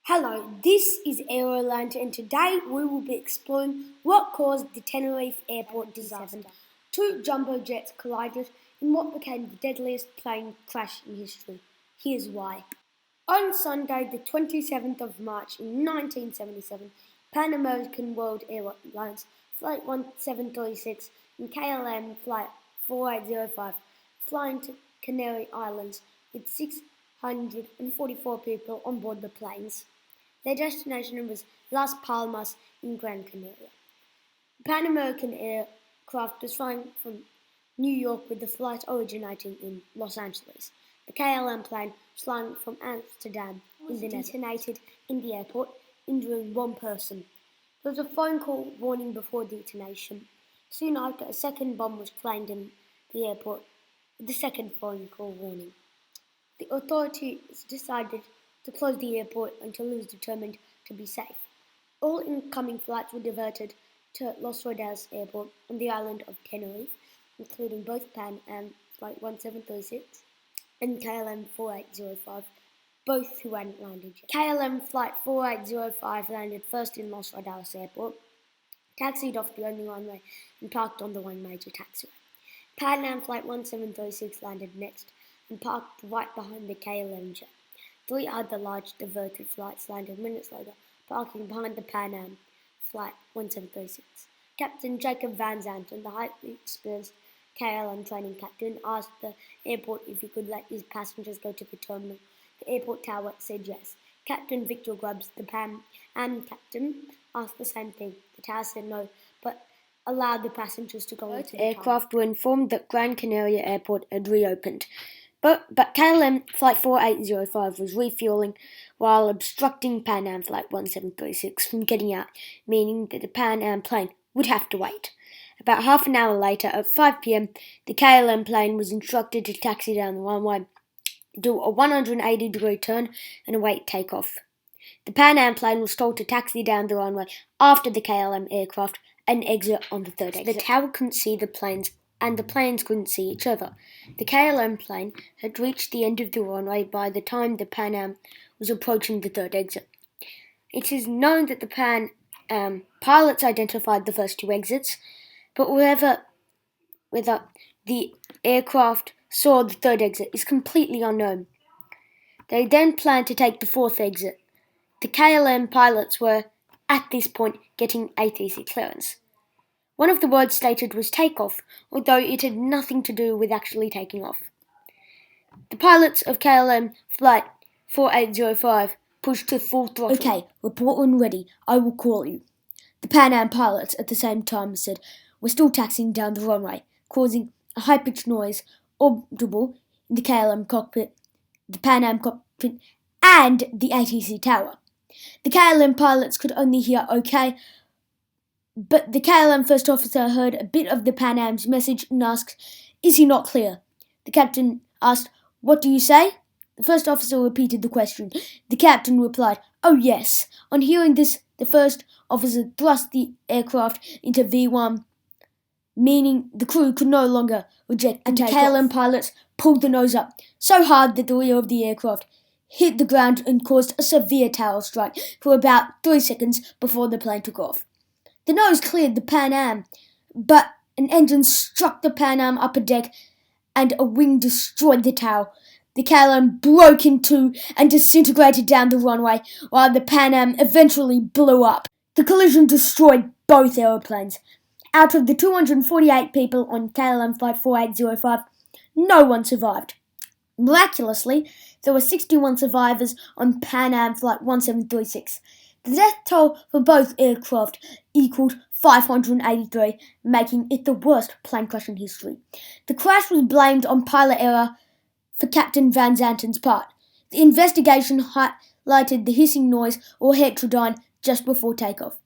Hello, this is Aeroland and today we will be exploring what caused the Tenerife airport disaster. Two jumbo jets collided in what became the deadliest plane crash in history. Here's why. On Sunday, the 27th of March in 1977, Pan American World Airlines Flight 1736 and KLM Flight 4805 flying to Canary Islands with 644 people on board the planes. Their destination was Las Palmas in Gran Canaria. The Pan American aircraft was flying from New York with the flight originating in Los Angeles. The KLM plane was flying from Amsterdam and detonated in the airport, injuring one person. There was a phone call warning before detonation. Soon after, a second bomb was planted in the airport with the second phone call warning. The authorities decided to close the airport until it was determined to be safe. All incoming flights were diverted to Los Rodeos Airport on the island of Tenerife, including both Pan Am Flight 1736 and KLM 4805, both who hadn't landed yet. KLM Flight 4805 landed first in Los Rodeos Airport, taxied off the only runway and parked on the one major taxiway. Pan Am Flight 1736 landed next and parked right behind the KLM jet. Three other large diverted flights landed minutes later, parking behind the Pan Am Flight 1736. Captain Jacob Van Zanten, the highly experienced KLM training captain, asked the airport if he could let his passengers go to the terminal. The airport tower said yes. Captain Victor Grubbs, the Pan Am captain, asked the same thing. The tower said no, but allowed the passengers to go into the aircraft were informed that Gran Canaria Airport had reopened. But KLM Flight 4805 was refueling while obstructing Pan Am Flight 1736 from getting out, meaning that the Pan Am plane would have to wait. About half an hour later, at 5 p.m, the KLM plane was instructed to taxi down the runway, do a 180-degree turn and await takeoff. The Pan Am plane was told to taxi down the runway after the KLM aircraft and exit on the third exit. The tower couldn't see the planes and the planes couldn't see each other. The KLM plane had reached the end of the runway by the time the Pan Am was approaching the third exit. It is known that the Pan Am pilots identified the first two exits, but whether the aircraft saw the third exit is completely unknown. They then planned to take the fourth exit. The KLM pilots were, at this point, getting ATC clearance. One of the words stated was takeoff, although it had nothing to do with actually taking off. The pilots of KLM Flight 4805 pushed to full throttle. "Okay, report when ready. I will call you." The Pan Am pilots at the same time said, "We're still taxiing down the runway," causing a high-pitched noise audible in the KLM cockpit, the Pan Am cockpit, and the ATC tower. The KLM pilots could only hear "okay," but the KLM first officer heard a bit of the Pan Am's message and asked, "Is he not clear?" The captain asked, "What do you say?" The first officer repeated the question. The captain replied, "Oh yes." On hearing this, the first officer thrust the aircraft into V1, meaning the crew could no longer reject the takeoff. KLM pilots pulled the nose up so hard that the rear of the aircraft hit the ground and caused a severe tail strike for about 3 seconds before the plane took off. The nose cleared the Pan Am, but an engine struck the Pan Am upper deck and a wing destroyed the tail. The KLM broke in two and disintegrated down the runway, while the Pan Am eventually blew up. The collision destroyed both aeroplanes. Out of the 248 people on KLM Flight 4805, no one survived. Miraculously, there were 61 survivors on Pan Am Flight 1736. The death toll for both aircraft equaled 583, making it the worst plane crash in history. The crash was blamed on pilot error for Captain Van Zanten's part. The investigation highlighted the hissing noise or heterodyne just before takeoff.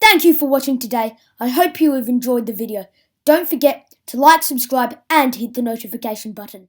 Thank you for watching today. I hope you have enjoyed the video. Don't forget to like, subscribe, and hit the notification button.